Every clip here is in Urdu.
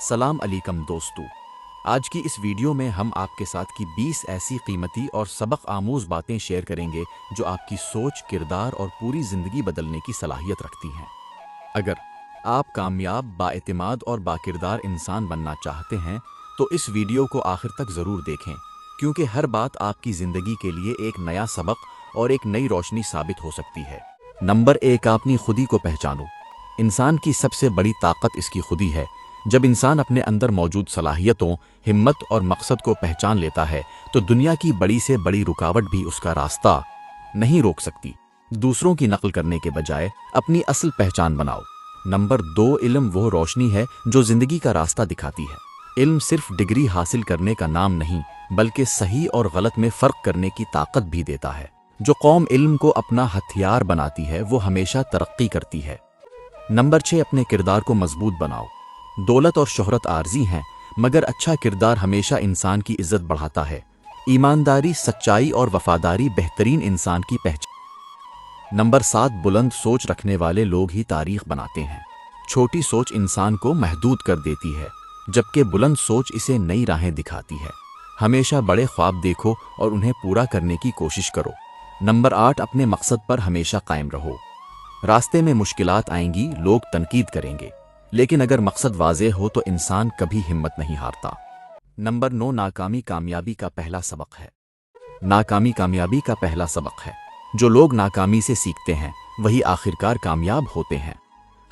سلام علیکم دوستو، آج کی اس ویڈیو میں ہم آپ کے ساتھ کی 20 ایسی قیمتی اور سبق آموز باتیں شیئر کریں گے جو آپ کی سوچ، کردار اور پوری زندگی بدلنے کی صلاحیت رکھتی ہیں۔ اگر آپ کامیاب، بااعتماد اور باکردار انسان بننا چاہتے ہیں تو اس ویڈیو کو آخر تک ضرور دیکھیں، کیونکہ ہر بات آپ کی زندگی کے لیے ایک نیا سبق اور ایک نئی روشنی ثابت ہو سکتی ہے۔ نمبر 1، اپنی خودی کو پہچانو۔ انسان کی سب سے بڑی طاقت اس کی خودی ہے۔ جب انسان اپنے اندر موجود صلاحیتوں، ہمت اور مقصد کو پہچان لیتا ہے تو دنیا کی بڑی سے بڑی رکاوٹ بھی اس کا راستہ نہیں روک سکتی۔ دوسروں کی نقل کرنے کے بجائے اپنی اصل پہچان بناؤ۔ نمبر 2، علم وہ روشنی ہے جو زندگی کا راستہ دکھاتی ہے۔ علم صرف ڈگری حاصل کرنے کا نام نہیں، بلکہ صحیح اور غلط میں فرق کرنے کی طاقت بھی دیتا ہے۔ جو قوم علم کو اپنا ہتھیار بناتی ہے وہ ہمیشہ ترقی کرتی ہے۔ نمبر 6، اپنے کردار کو مضبوط بناؤ۔ دولت اور شہرت عارضی ہیں، مگر اچھا کردار ہمیشہ انسان کی عزت بڑھاتا ہے۔ ایمانداری، سچائی اور وفاداری بہترین انسان کی پہچان۔ نمبر 7، بلند سوچ رکھنے والے لوگ ہی تاریخ بناتے ہیں۔ چھوٹی سوچ انسان کو محدود کر دیتی ہے، جبکہ بلند سوچ اسے نئی راہیں دکھاتی ہے۔ ہمیشہ بڑے خواب دیکھو اور انہیں پورا کرنے کی کوشش کرو۔ نمبر 8، اپنے مقصد پر ہمیشہ قائم رہو۔ راستے میں مشکلات آئیں گی، لوگ تنقید کریں گے، لیکن اگر مقصد واضح ہو تو انسان کبھی ہمت نہیں ہارتا۔ نمبر 9، ناکامی کامیابی کا پہلا سبق ہے۔ ناکامی کامیابی کا پہلا سبق ہے۔ جو لوگ ناکامی سے سیکھتے ہیں وہی آخرکار کامیاب ہوتے ہیں۔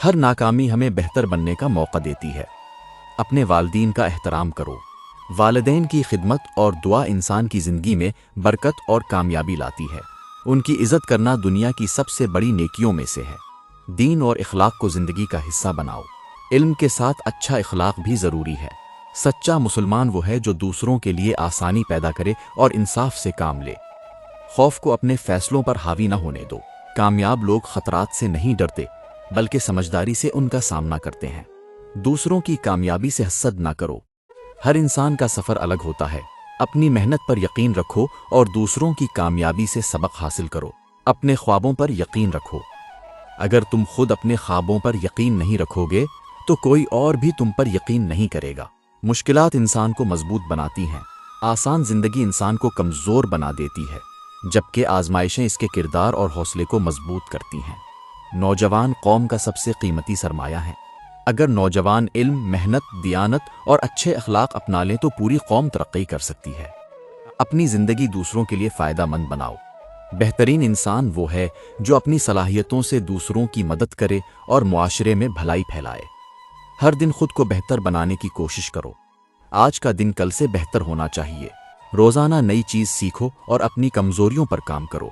ہر ناکامی ہمیں بہتر بننے کا موقع دیتی ہے۔ اپنے والدین کا احترام کرو۔ والدین کی خدمت اور دعا انسان کی زندگی میں برکت اور کامیابی لاتی ہے۔ ان کی عزت کرنا دنیا کی سب سے بڑی نیکیوں میں سے ہے۔ دین اور اخلاق کو زندگی کا حصہ بناؤ۔ علم کے ساتھ اچھا اخلاق بھی ضروری ہے۔ سچا مسلمان وہ ہے جو دوسروں کے لیے آسانی پیدا کرے اور انصاف سے کام لے۔ خوف کو اپنے فیصلوں پر حاوی نہ ہونے دو۔ کامیاب لوگ خطرات سے نہیں ڈرتے، بلکہ سمجھداری سے ان کا سامنا کرتے ہیں۔ دوسروں کی کامیابی سے حسد نہ کرو۔ ہر انسان کا سفر الگ ہوتا ہے۔ اپنی محنت پر یقین رکھو اور دوسروں کی کامیابی سے سبق حاصل کرو۔ اپنے خوابوں پر یقین رکھو۔ اگر تم خود اپنے خوابوں پر یقین نہیں رکھو گے تو کوئی اور بھی تم پر یقین نہیں کرے گا۔ مشکلات انسان کو مضبوط بناتی ہیں، آسان زندگی انسان کو کمزور بنا دیتی ہے، جبکہ آزمائشیں اس کے کردار اور حوصلے کو مضبوط کرتی ہیں۔ نوجوان قوم کا سب سے قیمتی سرمایہ ہیں۔ اگر نوجوان علم، محنت، دیانت اور اچھے اخلاق اپنا لیں تو پوری قوم ترقی کر سکتی ہے۔ اپنی زندگی دوسروں کے لیے فائدہ مند بناؤ۔ بہترین انسان وہ ہے جو اپنی صلاحیتوں سے دوسروں کی مدد کرے اور معاشرے میں بھلائی پھیلائے۔ ہر دن خود کو بہتر بنانے کی کوشش کرو۔ آج کا دن کل سے بہتر ہونا چاہیے۔ روزانہ نئی چیز سیکھو اور اپنی کمزوریوں پر کام کرو۔